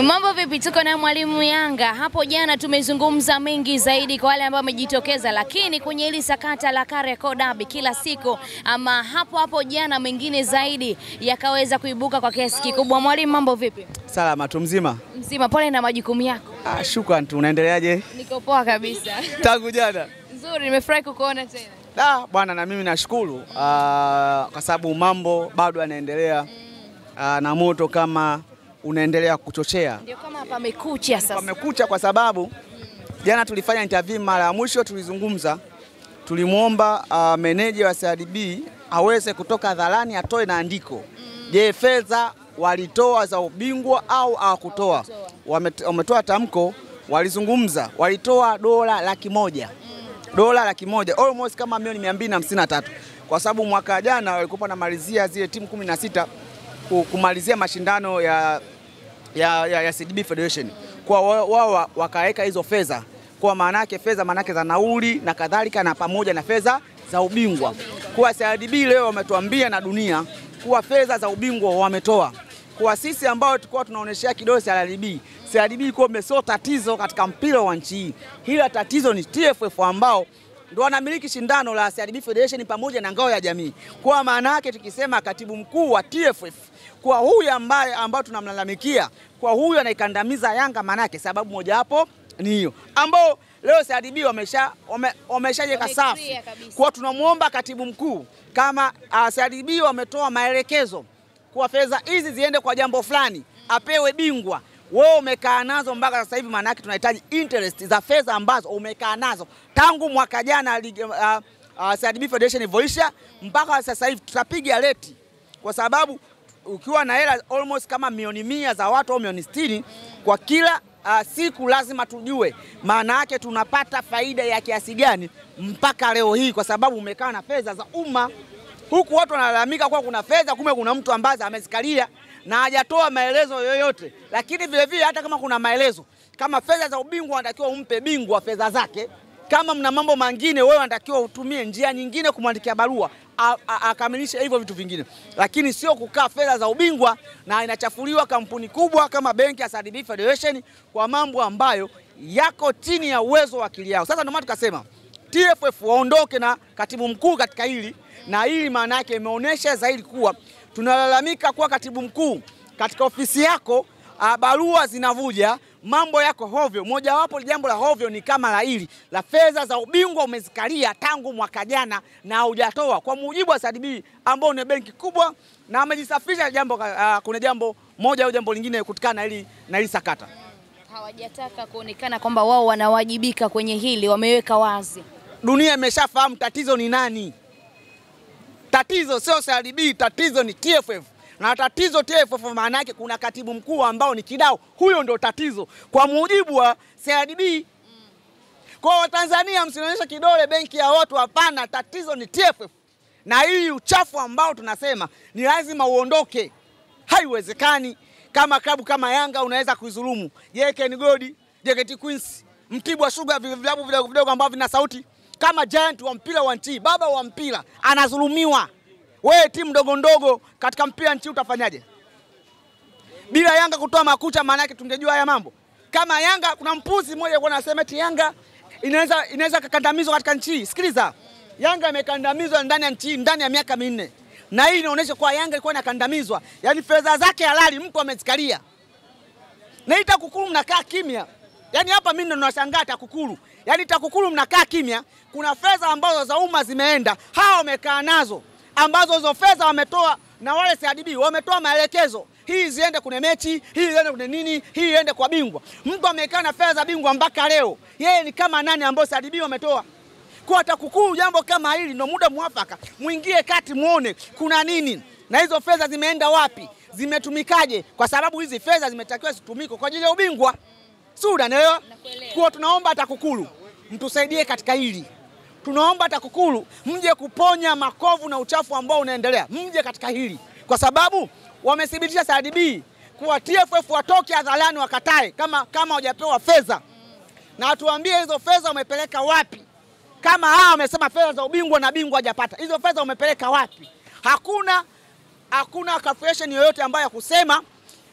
Mambo vipi, tuko na Mwalimu Yanga. Hapo jana tumezungumza mengi zaidi kwa wale ambao wamejitokeza, lakini kwenye hili sakata la Kariakoo Derby kila siku ama hapo jana mengine zaidi yakaweza kuibuka kwa kiasi kikubwa. Mwalimu, mambo vipi? Salama tu, mzima? Mzima, pole na majukumu yako. Shukrani tu, unaendeleaje? Niko poa kabisa. Tangu jana? Nzuri, nimefurahi kukuona tena. Bwana, na mimi nashukuru kwa sababu mambo bado yanaendelea na moto kama unaendelea kuchochea. Ndio kama pamekucha sasa. Pamekucha kwa sababu jana tulifanya interview mara ya mwisho, tulizungumza, tulimuomba meneja wa CRDB aweze kutoka hadharani atoe na andiko. Je, fedha walitoa za ubingwa au hawakutoa? Wametoa tamko, walizungumza, walitoa $100,000. $100,000, almost kama milioni 253. Kwa sababu mwaka jana walikuwa na malizia zile timu 16 kumalizia mashindano ya CRDB Federation. Kwa wao wakaweka hizo fedha. Kwa maana yake fedha za nauli na kadhalika, na pamoja na fedha za ubingwa. Kwa CRDB leo wametuambia na dunia kuwa fedha za ubingwa wametoa. Kwa sisi ambao tulikuwa tunaonyeshia kidole CRDB kwa meso tatizo katika mpira wa nchi hii. Hila tatizo ni TFF ambao ndio wanamiliki shindano la CRDB Federation pamoja na ngao ya jamii. Kwa maana yake tukisema katibu mkuu wa TFF kwa huyu ambao tunamlalamikia, kwa huyu anaikandamiza Yanga, maana yake sababu moja hapo ni hiyo. Ambao leo CRDB wameshajeka safu. Kwa tunamuomba katibu mkuu kama CRDB wametoa maelekezo kwa fedha hizi ziende kwa jambo fulani, apewe bingwa. Wewe umekaa nazo mpaka sasa hivi, maana yake tunahitaji interest za fedha ambazo umekaa nazo tangu mwaka jana CRDB Federation ivoisha mpaka sasa hivi. Tutapiga reti kwa sababu ukiwa na hela almost kama milioni 100 za watu au milioni 60 kwa kila siku, lazima tujue maana yake tunapata faida ya kiasi gani mpaka leo hii, kwa sababu umekaa na fedha za umma. Huku watu wanalalamika kwa kuna fedha, kumbe kuna mtu ambaye amezikalia na hajatoa maelezo yoyote. Lakini vile vile hata kama kuna maelezo, kama fedha za ubingwa wanatakiwa umpe bingwa fedha zake. Kama mna mambo mengine wewe wanatakiwa utumie njia nyingine kumwandikia barua akamilishe hivyo vitu vingine. Lakini sio kukaa fedha za ubingwa na inachafuliwa kampuni kubwa kama benki ya CRDB Federation kwa mambo ambayo yako chini ya uwezo wa akili yao. Sasa ndio maana tukasema TFF waondoke na katibu mkuu katika hili, na hili maana yake imeonyesha zaidi kuwa tunalalamika kwa katibu mkuu katika ofisi yako barua zinavuja, mambo yako hovyo. Moja wapo jambo la hovyo ni kama la hili la fedha za ubingwa umezikalia tangu mwaka jana na hujatoa kwa mujibu wa CRDB ambao ni benki kubwa, na amejisafisha jambo kuna jambo moja au jambo lingine kutokana na hili sakata. Hawajataka kuonekana kwamba wao wanawajibika kwenye hili, wameweka wazi. Dunia imeshafahamu tatizo ni nani. Tatizo sio CRDB, tatizo ni TFF. Na tatizo TFF maana yake kuna katibu mkuu ambao ni kidau. Huyo ndio tatizo kwa mujibu wa CRDB. Kwa Tanzania msionyesha kidole benki ya watu, hapana, tatizo ni TFF. Na hii uchafu ambao tunasema ni lazima uondoke. Haiwezekani kama klabu kama Yanga unaweza kuizulumu JKN Gold, JKT Queens, Mtibwa Sugar, vilabu vidogo ambao vina sauti kama giant wa mpira wa nchi, baba wa mpira anazulumiwa. Wewe timu ndogo katika mpira nchi utafanyaje? Bila Yanga kutoa makucha, maana yake tungejua haya mambo. Kama Yanga kuna mpuzi mmoja alikuwa anasema eti Yanga inaweza kukandamizwa katika nchi. Sikiliza, Yanga imekandamizwa ndani ya nchi ndani ya miaka 4. Na hii inaonyesha kwa Yanga ilikuwa inakandamizwa. Yaani fedha zake halali mtu amezikalia. Na hii TAKUKURU mnakaa kimya. Yaani hapa mimi ndo ninashangaa TAKUKURU. Yaani TAKUKURU mnakaa kimya, kuna fedha ambazo za umma zimeenda, hao wamekaa nazo, ambazo hizo fedha wametoa na wale CRDB wametoa maelekezo. Hii ziende kwenye mechi, hii ziende kwenye nini, hii iende kwa bingwa. Mtu amekaa na fedha za bingwa mpaka leo. Yeye ni kama nani ambao CRDB wametoa? Kwa TAKUKURU jambo kama hili ndio muda mwafaka muingie kati muone kuna nini. Na hizo fedha zimeenda wapi? Zimetumikaje? Kwa sababu hizi fedha zimetakiwa zitumike kwa ajili ya ubingwa. Suda naelewa? Kwa tunaomba TAKUKURU mtusaidie katika hili. Tunaomba TAKUKURU mje kuponya makovu na uchafu ambao unaendelea. Mje katika hili. Kwa sababu wamethibitisha CRDB kuwa TFF watoke hadharani wakatae kama hujapewa fedha. Na tuambie hizo fedha wamepeleka wapi? Kama hao wamesema fedha za ubingwa na bingwa hajapata, hizo fedha wamepeleka wapi? Hakuna calculation yoyote ambayo kusema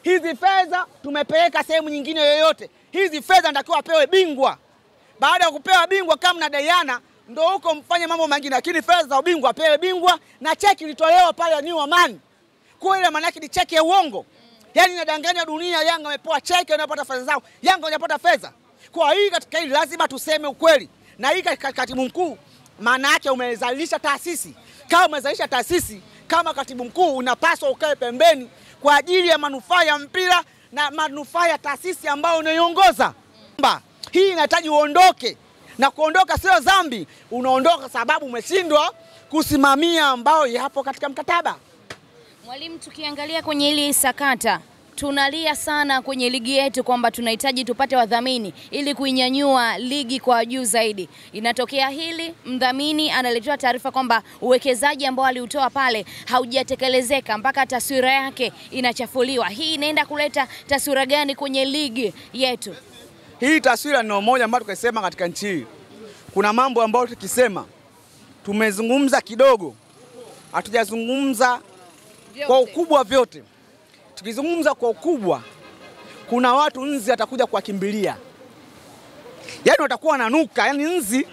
Hizi fedha tumepeleka sehemu nyingine yoyote. Hizi fedha natakiwa apewe bingwa. Baada ya kupewa bingwa kama na Diana ndio huko mfanye mambo mengine, lakini fedha za ubingwa apewe bingwa na cheki ilitolewa pale New Amaan. Kwa ile maana yake ni cheki ya uongo. Yaani inadanganya dunia, Yanga wamepoa cheki wanapata fedha zao. Yanga wanapata fedha. Kwa hii katika hili lazima tuseme ukweli. Na hii katibu mkuu maana yake umezalisha taasisi. Kama umezalisha taasisi kama katibu mkuu unapaswa ukae pembeni kwa ajili ya manufaa ya mpira na manufaa ya taasisi ambayo unaiongoza. Hii inahitaji uondoke, na kuondoka sio dhambi. Unaondoka sababu umeshindwa kusimamia ambao yapo katika mkataba. Mwalimu, tukiangalia kwenye hili sakata, tunalia sana kwenye ligi yetu kwamba tunahitaji tupate wadhamini ili kuinyanyua ligi kwa juu zaidi. Inatokea hili, mdhamini analetewa taarifa kwamba uwekezaji ambao aliutoa pale haujatekelezeka mpaka taswira yake inachafuliwa. Hii inaenda kuleta taswira gani kwenye ligi yetu? Hii taswira ni moja ambayo tukisema katika nchi hii. Kuna mambo ambayo tukisema tumezungumza kidogo, hatujazungumza kwa ukubwa vyote. Tukizungumza kwa ukubwa, kuna watu nzi atakuja kuwakimbilia. Yaani watakuwa wananuka, yaani nzi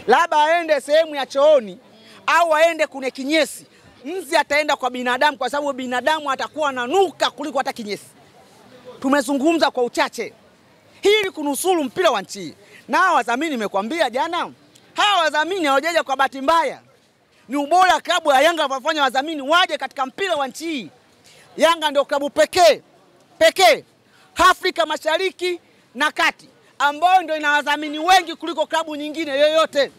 labda aende sehemu ya chooni au aende kune kinyesi. Nzi ataenda kwa binadamu kwa sababu binadamu atakuwa ananuka kuliko hata kinyesi. Tumezungumza kwa uchache. Hili kunusuru mpira wa nchi. Na wadhamini nimekwambia jana, hawa wadhamini hawajaja kwa bahati mbaya. Ni ubora klabu ya Yanga wafanya wadhamini waje katika mpira wa nchi. Yanga ndio klabu pekee Afrika Mashariki na Kati ambayo ndio ina wadhamini wengi kuliko klabu nyingine yoyote.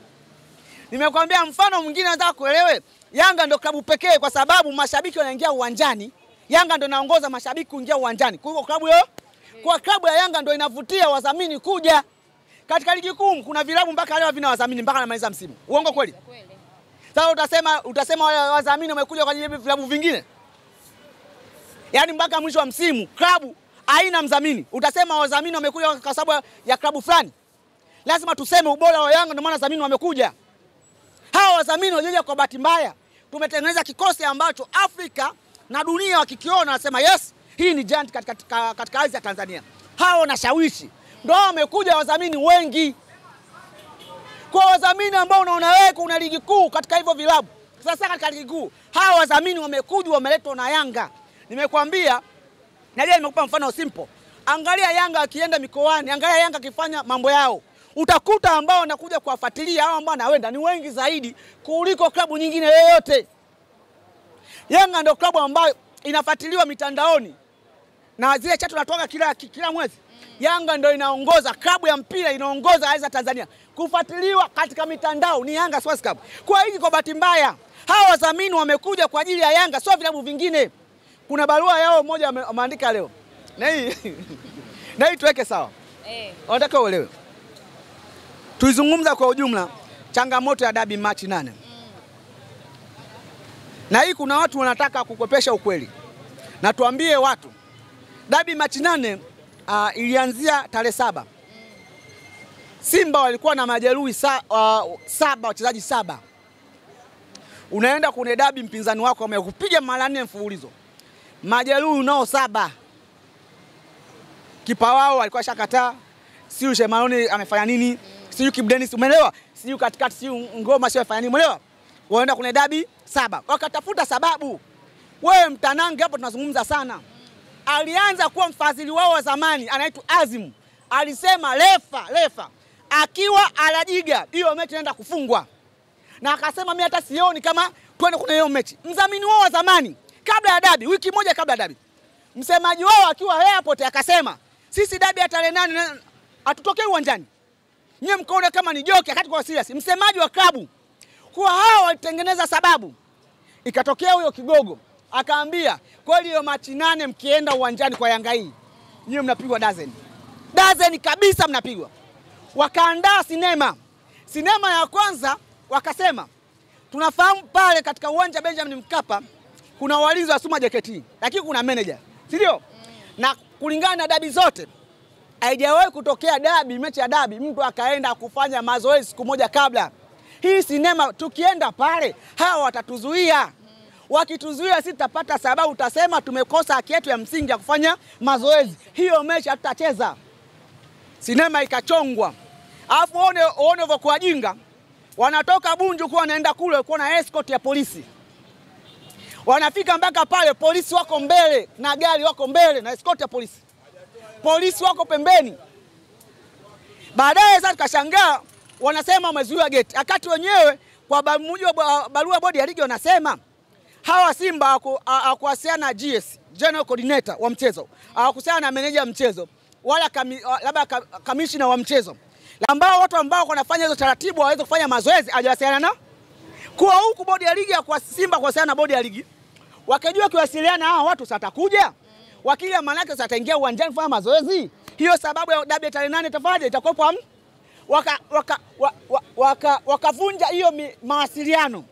Nimekwambia mfano mwingine nataka kuelewe. Yanga ndio klabu pekee kwa sababu mashabiki wanaingia uwanjani. Yanga ndio inaongoza mashabiki kuingia uwanjani. Kuliko klabu hiyo. Kwa klabu ya Yanga ndio inavutia wadhamini kuja. Katika ligi kuu kuna vilabu mpaka leo vina wadhamini mpaka namaliza msimu. Uongo kweli? Kweli. Sasa utasema wale wadhamini wamekuja kwa ajili ya vilabu vingine? Yaani mpaka mwisho wa msimu klabu haina mdhamini. Utasema wadhamini wamekuja kwa sababu ya klabu fulani? Lazima tuseme ubora wa Yanga ndio maana wadhamini wamekuja. Hawa wadhamini wajeja kwa bahati mbaya. Tumetengeneza kikosi ambacho Afrika na dunia wakikiona nasema yes, hii ni giant katika ardhi ya Tanzania. Hao wanashawishi. Ndio wamekuja wadhamini wengi. Kwa wadhamini ambao unaona wewe kuna ligi kuu katika hivyo vilabu. Sasa katika ligi kuu, hawa wadhamini wamekuja wameletwa na Yanga. Nimekwambia, na leo nimekupa mfano simple. Angalia Yanga akienda mikoani, angalia Yanga akifanya mambo yao. Utakuta ambao wanakuja kuwafuatilia hao ambao anaenda ni wengi zaidi kuliko klabu nyingine yoyote. Yanga ndio klabu ambayo inafuatiliwa mitandaoni. Na zile chatu tunatoka kila mwezi. Yanga ndio inaongoza, klabu ya mpira inaongoza hasa Tanzania. Kufuatiliwa katika mitandao ni Yanga Sports Club. Kwa hiki kwa bahati mbaya, hawa wadhamini wamekuja kwa ajili ya Yanga, sio vilabu vingine. Kuna barua yao moja wameandika leo. Na hii tuweke sawa. Wanataka uelewe. Tuizungumza kwa ujumla changamoto ya dabi Machi 8. Na hii kuna watu wanataka kukopesha ukweli. Na tuambie watu. Dabi Machi 8 ilianzia tarehe 7. Simba walikuwa na majeruhi 7, wachezaji 7. Unaenda kwenye dabi mpinzani wako amekupiga mara 4 mfululizo. Majeruhi unao 7. Kipa wao alikuwa shakataa. Siu Shemaloni amefanya nini? Siu Kibu Denis umeelewa? Siu katikati siu Ngoma sio afanya nini umeelewa? Waenda kwenye dabi 7. Wakatafuta sababu. Wewe mtanange hapo tunazungumza sana. Alianza kuwa mfadhili wao wa zamani anaitwa Azim. Alisema refa akiwa Alajiga hiyo mechi inaenda kufungwa. Na akasema mimi hata sioni kama twende kwenye hiyo mechi. Mdhamini wao wa zamani kabla ya dabi, wiki moja kabla ya dabi. Msemaji wao akiwa airport akasema sisi dabi ya tarehe 8 hatutokei uwanjani. Nyie mkaona kama ni joke wakati kwa serious. Msemaji wa klabu kwa hao walitengeneza sababu. Ikatokea huyo kigogo akaambia kweli hiyo Machi 8 mkienda uwanjani kwa Yanga hii nyie mnapigwa dozen kabisa mnapigwa. Wakaandaa sinema ya kwanza wakasema tunafahamu pale katika uwanja Benjamin Mkapa kuna walinzi wa Suma JKT lakini kuna manager, si ndio? Na kulingana na dabi zote haijawahi kutokea dabi, mechi ya dabi mtu akaenda kufanya mazoezi siku moja kabla. Hii sinema tukienda pale hawa watatuzuia. Wakituzuia sisi tutapata sababu, utasema tumekosa haki yetu ya msingi ya kufanya mazoezi. Hiyo mechi hatutacheza. Sinema ikachongwa. Alafu waone kwa jinga. Wanatoka Bunju kwa wanaenda kule kwa na escort ya polisi. Wanafika mpaka pale, polisi wako mbele na gari wako mbele na escort ya polisi. Polisi wako pembeni. Baadaye sasa tukashangaa wanasema wamezuia geti. Wakati wenyewe kwa mujibu wa barua bodi ya ligi wanasema hawa Simba hawakuwasiliana na GS, General Coordinator wa mchezo. Hawakuwasiliana na meneja wa mchezo wala labda kamishna wa mchezo. Ambao watu ambao wanafanya hizo taratibu waweze kufanya mazoezi hajawasiliana na kwa huku bodi ya ligi ya kwa Simba kuwasiliana na bodi ya ligi. Wakijua kiwasiliana hawa watu satakuja. Wakili maana yake sataingia uwanjani kufanya mazoezi. Hiyo sababu ya dabi tarehe 8 tafadhali itakuwa wakavunja hiyo mawasiliano.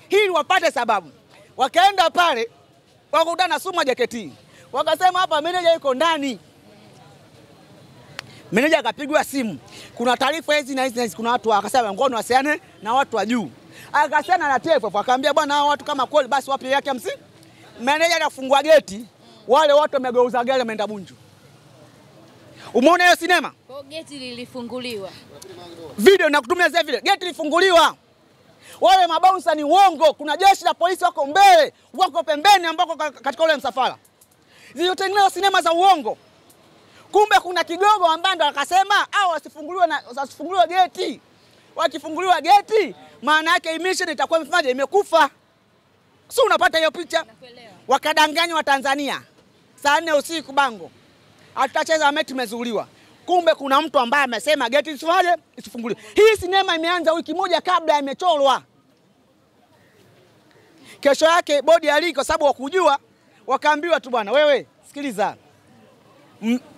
Hili wapate sababu. Wakaenda pale wakakutana na Suma JKT. Wakasema hapa meneja yuko ndani. Meneja akapigwa simu. Kuna taarifa hizi na hizi kuna watu akasema ngono wasiane na watu wa juu. Akasema na TFF akamwambia bwana hao watu kama kweli basi wapi yake msingi. Meneja akafungua geti. Wale watu wamegeuza gari wameenda Bunju. Umeona hiyo sinema? Kwa geti lilifunguliwa. Video na kutumia zile video. Geti lilifunguliwa. Wale mabouncer ni uongo. Kuna jeshi la polisi wako mbele, wako pembeni ambako katika ule msafara. Zilitengenezwa sinema za uongo. Kumbe kuna kigogo ambaye ndo akasema au wasifunguliwe geti. Wakifunguliwa geti, maana yake emission itakuwa imefanya imekufa. Sio unapata hiyo picha? Nakuelewa. Wakadanganywa wa Tanzania. Saa 4 usiku bango. Hatutacheza mechi tumezuiliwa. Kumbe kuna mtu ambaye amesema geti isifunguliwe. Hii sinema imeanza wiki moja kabla imechorwa. Kesho yake bodi ya ligi kwa sababu wakujua wakaambiwa tu bwana wewe sikiliza.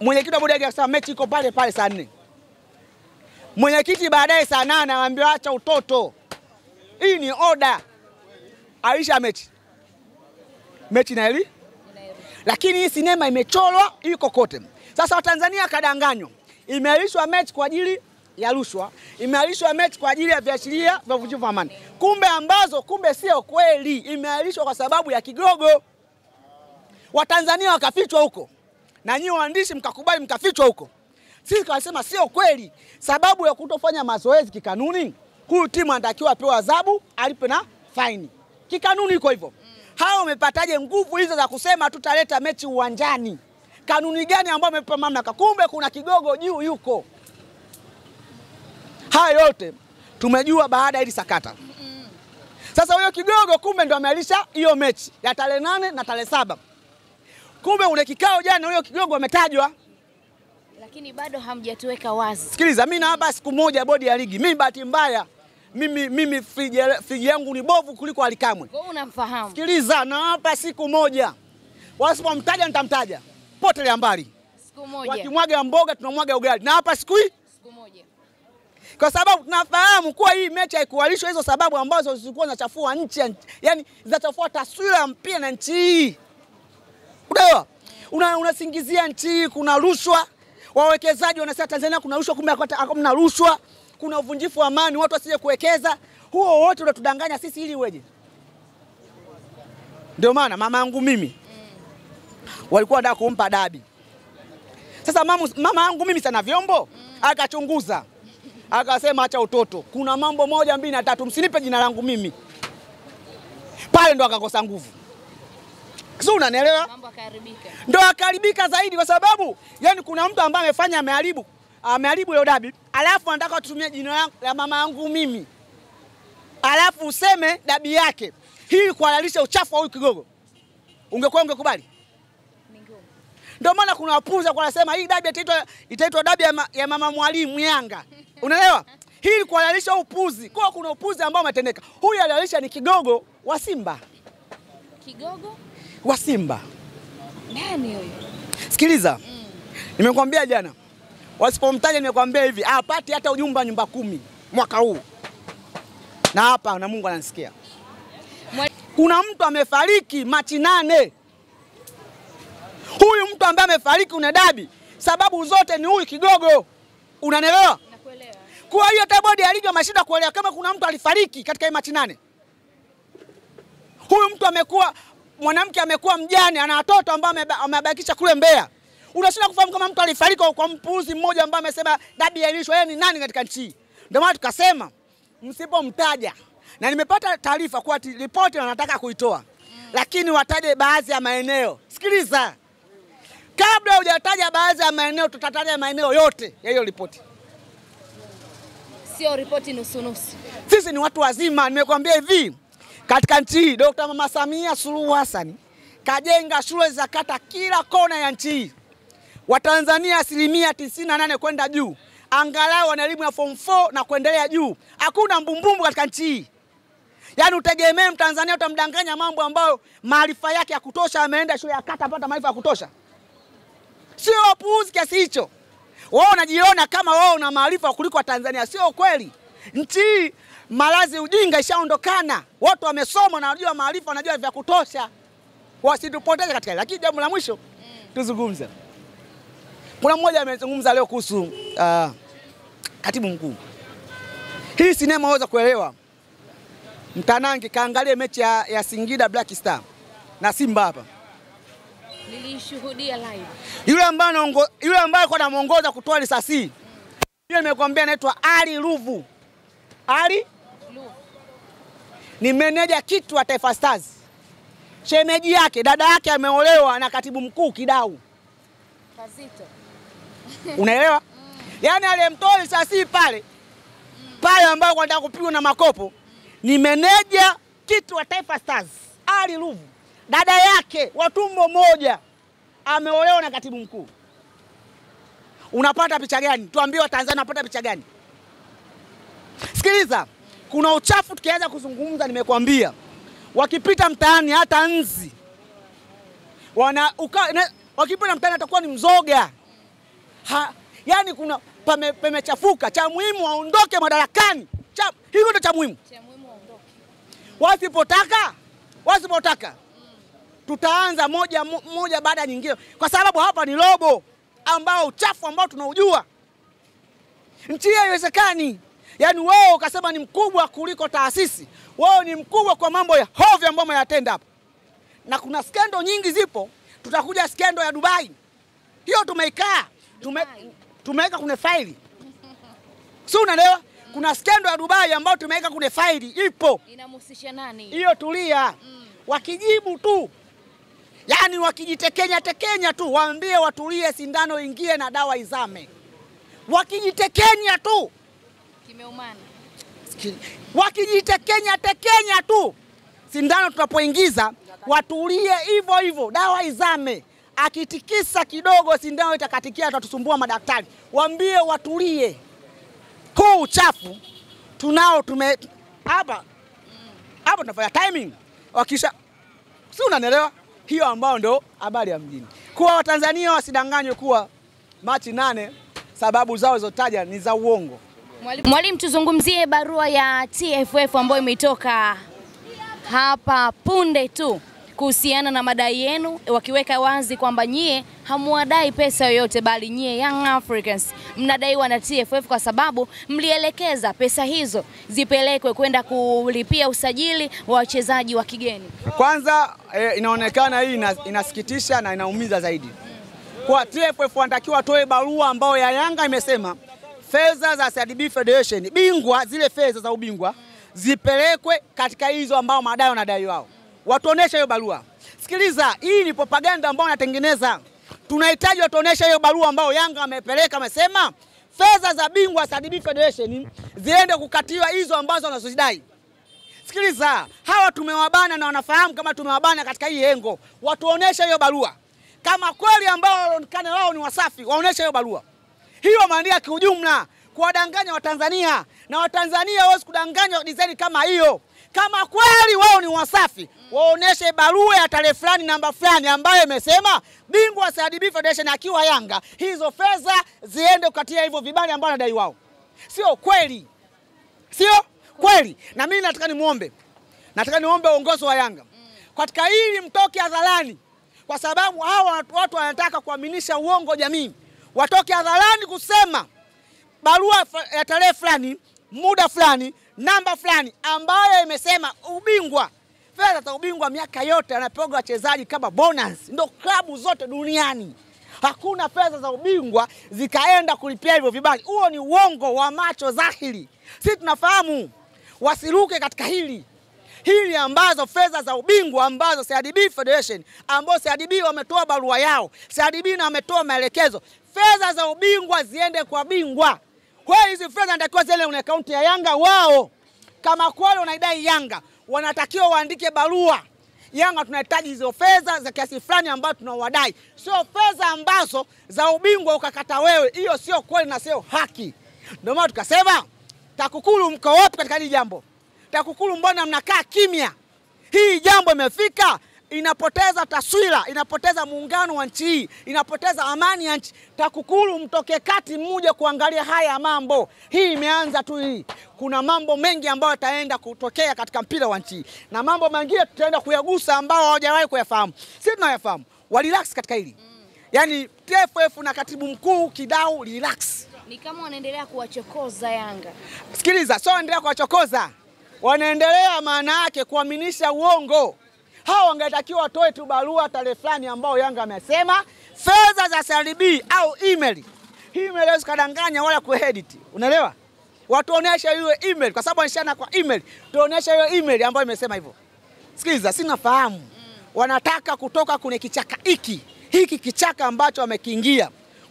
Mwenyekiti wa bodi ya ligi akasema mechi iko pale pale saa 4. Mwenyekiti baadaye saa 8 anawaambia acha utoto. Hii ni order. Aisha mechi. Mechi na hili? Lakini hii sinema imechorwa iko kote. Sasa Watanzania kadanganywa. Imeahirishwa mechi kwa ajili ya rushwa, imeahirishwa mechi kwa ajili ya viashiria vya uvunjifu wa amani. Kumbe sio kweli. Imeahirishwa kwa sababu ya kigogo. Watanzania wakafichwa huko. Na nyinyi waandishi mkakubali mkafichwa huko. Sisi tunasema sio kweli. Sababu ya kutofanya mazoezi kikanuni, huyu timu anatakiwa apewe adhabu, alipe na faini. Kikanuni iko hivyo. Hao wamepataje nguvu hizo za kusema tutaleta mechi uwanjani? Kanuni gani ambayo wamepewa mamlaka? Kumbe kuna kigogo juu yuko. Haya yote tumejua baada ya hili sakata. Sasa huyo kigogo kumbe ndo amealisha hiyo mechi ya tarehe 8 na tarehe 7. Kumbe ule kikao jana huyo kigogo ametajwa. Lakini bado hamjatuweka wazi. Sikiliza, mimi naomba siku moja bodi ya ligi. Mimi bahati mbaya mimi friji yangu ni bovu kuliko Alikamwe. Kwa unamfahamu. Sikiliza, naomba siku moja. Wasipomtaja nitamtaja. Potelea mbali. Siku moja. Wakimwaga mboga tunamwaga ugali. Na hapa siku moja. Kwa sababu tunafahamu kuwa hii mechi haikualishwa hizo sababu ambazo zilikuwa zinachafua nchi, yani zinachafua taswira ya mpira na nchi hii. Unaelewa? Unasingizia nchi hii kuna rushwa. Wawekezaji wanasema Tanzania kuna rushwa, kumbe hakuna rushwa. Kuna uvunjifu wa amani, watu wasije kuwekeza. Huo wote unatudanganya sisi ili weje. Ndio maana mama yangu mimi walikuwa wanataka kumpa dabi. Sasa mama yangu mimi sana vyombo akachunguza. Akasema acha utoto. Kuna mambo 1 2 na 3 msinipe jina langu mimi. Pale ndo akakosa nguvu. Sio unanielewa? Mambo akaharibika. Ndo akaharibika zaidi kwa sababu yani kuna mtu ambaye amefanya ameharibu ile dabi, alafu anataka kutumia jina langu la mama yangu mimi. Alafu useme dabi yake. Hii kuhalalisha uchafu wa huyu kigogo. Ungekubali? Ndio maana kuna wapuza kwa nasema hii dabi itaitwa dabi ya mama Mwalimu Yanga. Unaelewa? Hii kuhalalisha upuzi. Kwa kuna upuzi ambao umetendeka. Huyu alihalalisha ni kigogo wa Simba. Kigogo wa Simba. Nani huyo? Sikiliza. Nimekwambia jana. Wasipomtaja nimekwambia hivi, apati hata ujumbe nyumba 10 mwaka huu. Na hapa na Mungu ananisikia. Kuna mtu amefariki Machi 8. Huyu mtu ambaye amefariki una dabi. Sababu zote ni huyu kigogo. Unanielewa? Nakuelewa. Kwa hiyo hata bodi ya ligi wameshinda kuelewa kama kuna mtu alifariki katika Machi 8. Huyu mtu amekuwa mwanamke, amekuwa mjane, ana watoto ambao amebakisha kule Mbeya. Unashinda kufahamu kama mtu alifariki kwa mpuuzi mmoja ambaye amesema dabi yailishwe. Yeye ni nani katika nchi? Ndio maana tukasema msipomtaja, na nimepata taarifa kwa ripoti wanataka kuitoa, lakini wataje baadhi ya maeneo. Sikiliza, kabla hujataja baadhi ya maeneo, tutataja maeneo yote ya hiyo ripoti. Sio ripoti nusu nusu. Sisi ni watu wazima. Nimekwambia hivi, katika nchi hii Dr. Mama Samia Suluhu Hassan kajenga shule za kata kila kona ya nchi hii. Watanzania 98% kwenda juu angalau wana elimu ya form 4 na kuendelea juu. Hakuna mbumbumbu katika nchi hii. Yaani utegemee Mtanzania utamdanganya mambo ambayo maarifa yake ya kutosha, ameenda shule ya kata apata maarifa ya kutosha. Sio wapuuzi kiasi hicho. Wao wanajiona kama wao una maarifa kuliko Tanzania. Sio kweli. Nchi malazi ujinga ishaondokana. Watu wamesoma na wanajua maarifa, wanajua vya kutosha. Wasitupoteze katika. Lakini jambo la mwisho tuzungumze. Kuna mmoja amezungumza leo kuhusu katibu mkuu. Hii sinema waweza kuelewa. Mtanangi kaangalie mechi ya Singida Black Star na Simba hapa. Nilishuhudia live. Yule ambaye kwa anamuongoza kutoa risasi. Yule nimekwambia anaitwa Ali Ruvu. Ali Ruvu ni meneja kitu wa Taifa Stars. Shemeji yake, dada yake ameolewa na katibu mkuu Kidau. Kazito. Unaelewa? Yaani aliyemtoa risasi pale ambao kwa anataka kupigwa na makopo ni meneja kitu wa Taifa Stars. Ali Ruvu. Dada yake wa tumbo moja ameolewa na katibu mkuu. Unapata picha gani? Tuambie Watanzania unapata picha gani? Sikiliza, kuna uchafu tukianza kuzungumza, nimekwambia. Wakipita mtaani hata nzi wakipita mtaani atakuwa ni mzoga. Yaani kuna pamechafuka. Cha muhimu waondoke madarakani. Hiyo ndio cha muhimu. Cha muhimu waondoke. Wasipotaka tutaanza moja baada ya nyingine, kwa sababu hapa ni robo ambao uchafu ambao tunaujua. Nchi haiwezekani. Yaani wewe ukasema ni mkubwa kuliko taasisi. Wewe ni mkubwa kwa mambo ya hovyo ambayo mnayatenda hapa. Na kuna skendo nyingi zipo. Tutakuja skendo ya Dubai. Hiyo tumeikaa. Tumeweka kwenye faili. Sio unaelewa? Kuna skendo ya Dubai ambayo tumeweka kwenye faili. Ipo. Inamhusisha nani? Hiyo tulia. Wakijibu tu. Yaani wakijitekenya tu, waambie watulie, sindano ingie na dawa izame. Wakijitekenya tu. Kimeumana. Wakijitekenya tu, sindano tunapoingiza watulie hivyo, dawa izame. Akitikisa kidogo sindano itakatikia, tutatusumbua madaktari. Waambie watulie. Huu uchafu tunao hapa tunafanya timing. Wakisha si unanielewa? Hiyo ambao ndo habari ya mjini. Kwa Watanzania wasidanganywe kuwa Machi 8 sababu zao zotaja ni za uongo. Mwalimu, tuzungumzie barua ya TFF ambayo imetoka hapa punde tu kuhusiana na madai yenu, wakiweka wazi kwamba nyie hamuadai pesa yoyote, bali nyie Young Africans mnadaiwa na TFF kwa sababu mlielekeza pesa hizo zipelekwe kwenda kulipia usajili wa wachezaji wa kigeni. Kwanza inaonekana hii inasikitisha na inaumiza zaidi. Kwa TFF wanatakiwa toe barua ambayo ya Yanga imesema fedha za CRDB Federation bingwa, zile fedha za ubingwa zipelekwe katika hizo ambao madai wanadai wao. Watuonesha hiyo barua. Sikiliza, hii ni propaganda ambayo wanatengeneza. Tunahitaji watuonesha hiyo barua ambayo Yanga amepeleka, amesema fedha za bingwa CRDB Federation ziende kukatiwa hizo ambazo wanazozidai. Sikiliza, hawa tumewabana na wanafahamu kama tumewabana katika hii hengo. Watuonesha hiyo barua. Kama kweli ambao wanaonekana wao ni wasafi, waonesha hiyo barua. Hiyo maana kiujumla kuwadanganya Watanzania, na Watanzania hawezi kudanganywa design kama hiyo. Kama kweli wao ni wasafi, waoneshe barua ya tarehe fulani namba fulani ambayo imesema bingwa CRDB Federation akiwa Yanga hizo fedha ziende kukatia hivyo vibali ambao wanadai wao. Sio kweli. Sio kweli. Na mimi nataka niombe uongozi wa Yanga katika hili mtoke hadharani, kwa sababu hawa watu wanataka kuaminisha uongo jamii. Watoke hadharani kusema barua ya tarehe fulani, muda fulani, namba fulani ambayo imesema ubingwa fedha za ubingwa miaka yote anapewa wachezaji kama bonus. Ndio klabu zote duniani. Hakuna fedha za ubingwa zikaenda kulipia hivyo vibali. Huo ni uongo wa macho dhahiri. Sisi tunafahamu, wasiruke katika hili ambazo fedha za ubingwa ambazo CRDB Federation ambao CRDB wametoa barua yao, CRDB na wametoa maelekezo, fedha za ubingwa ziende kwa bingwa. Kwa hiyo hizi fedha natakiwa ziende kwenye akaunti ya Yanga wao. Kama kweli wanaidai Yanga, wanatakiwa waandike barua. Yanga tunahitaji hizo fedha za kiasi fulani ambazo tunawadai. Sio fedha ambazo za ubingwa ukakata wewe. Hiyo sio kweli na sio haki. Ndio maana tukasema, TAKUKURU mko wapi katika hili jambo? TAKUKURU mbona mnakaa kimya? Hii jambo imefika inapoteza taswira, inapoteza muungano wa nchi hii, inapoteza amani ya nchi. TAKUKURU mtoke kati mmoja kuangalia haya mambo. Hii imeanza tu hii. Kuna mambo mengi ambayo yataenda kutokea katika mpira wa nchi. Na mambo mengine tutaenda kuyagusa ambao hawajawahi kuyafahamu. Sisi tunayafahamu. Relax katika hili. Yaani TFF na katibu mkuu Kidau relax. Ni kama wanaendelea kuwachokoza Yanga. Sikiliza, sio wanaendelea kuwachokoza. Wanaendelea maana yake kuaminisha uongo. Hao wangetakiwa watoe tu barua tarehe fulani ambao Yanga amesema fedha za CRDB au email. Hii email usikadanganya wala kuedit. Unaelewa? Watuonesha hiyo email kwa sababu wanashana kwa email. Tuonesha hiyo email ambayo imesema hivyo. Sikiliza, sina fahamu. Wanataka kutoka kwenye kichaka hiki kichaka ambacho wamekiingia.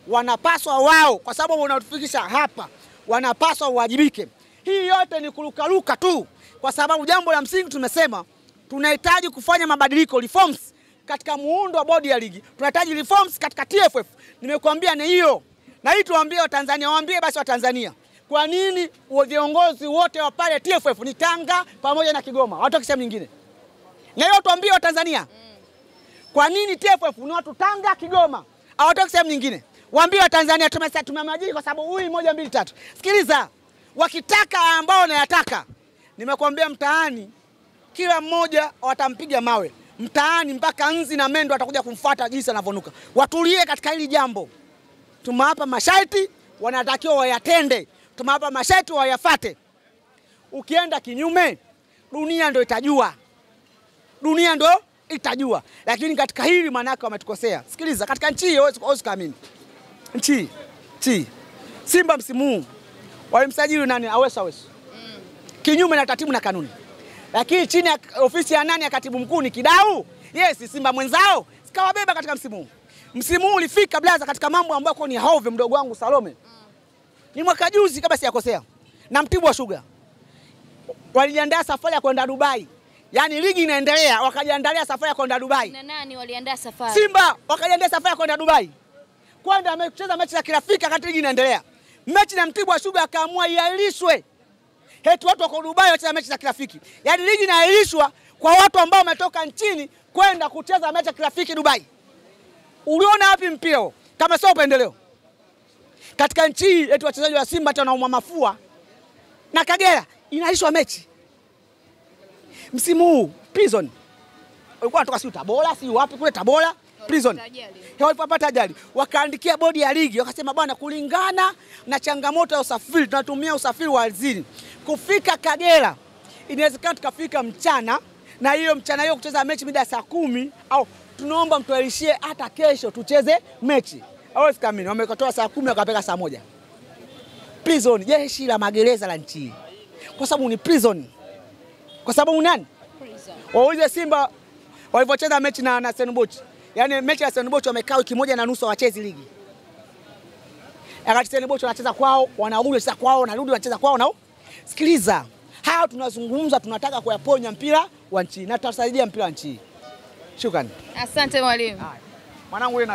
Wanapaswa wao kwa sababu wanatufikisha hapa. Wanapaswa uwajibike. Hii yote ni kurukaruka tu kwa sababu jambo la msingi tumesema tunahitaji kufanya mabadiliko, reforms katika muundo wa bodi ya ligi. Tunahitaji reforms katika TFF. Nimekuambia ni hiyo. Na hii tuambie Watanzania, waambie basi Watanzania. Kwa nini viongozi wote wa pale TFF ni Tanga pamoja na Kigoma? Watu kisema nyingine. Na hiyo tuambie Watanzania. Kwa nini TFF ni watu Tanga, Kigoma? Hawataki sehemu nyingine. Waambie Watanzania tumemajiri kwa sababu huyu 1 2 3. Sikiliza. Wakitaka ambao wanayataka. Nimekuambia mtaani kila mmoja watampiga mawe. Mtaani mpaka nzi na mendo watakuja kumfuata jinsi anavonuka. Watulie katika hili jambo. Tumewapa masharti, wanatakiwa wayatende. Tumewapa masharti wayafate. Ukienda kinyume, dunia ndio itajua. Dunia ndio itajua. Lakini katika hili manake wametukosea. Sikiliza, katika nchi hiyo huwezi kuamini. Nchi. Simba msimu huu walimsajili nani? Awesu. Kinyume na taratibu na kanuni. Lakini chini ya ofisi ya nani ya katibu mkuu ni Kidau? Yes, Simba mwenzao. Sikawabeba katika msimu huu. Msimu huu ulifika blaza katika mambo ambayo kwa ni hove mdogo wangu Salome. Ni mwaka juzi kama sijakosea. Na Mtibwa Sugar. Walijiandaa safari ya kwenda Dubai. Yaani ligi inaendelea, wakajiandalia safari ya kwenda Dubai. Na nani waliandaa safari? Simba wakajiandaa safari ya kwenda Dubai. Kwenda amecheza mechi za kirafiki wakati ligi inaendelea. Mechi na Mtibwa Sugar akaamua iahirishwe. Eti watu wako Dubai wacheza mechi za kirafiki. Yaani ligi inaahirishwa kwa watu ambao wametoka nchini kwenda kucheza mechi za kirafiki Dubai. Uliona wapi mpira kama sio upendeleo? Katika nchi eti wachezaji wa Simba hata wanaumwa mafua na Kagera inaahirishwa mechi. Msimu huu Prison walikuwa wanatoka si Tabora, si wapi kule Tabora, Prison. Walipata ajali. Wakaandikia bodi ya ligi, wakasema bwana, kulingana na changamoto ya usafiri, tunatumia usafiri wa ardhini. Kufika Kagera, inawezekana tukafika mchana, na hiyo mchana hiyo kucheza mechi mida saa 10 au tunaomba mtuelishie hata kesho tucheze mechi. Hawezi kamili, wamekatoa saa 10 wakapeka saa 1. Prison, jeshi la magereza la nchi. Kwa sababu ni prison. Kwa sababu nani? Prison. Waulize Simba walivyocheza mechi na Stellenbosch. Yaani mechi ya Stellenbosch wamekaa wiki moja na nusu wachezi ligi. Wakati Stellenbosch wanacheza kwao, wanarudi wanacheza kwao, wanarudi wanacheza kwao nao. Sikiliza. Hao tunazungumza, tunataka kuyaponya mpira wa nchi na tutasaidia mpira wa nchi. Shukrani. Asante mwalimu. Mwanangu wewe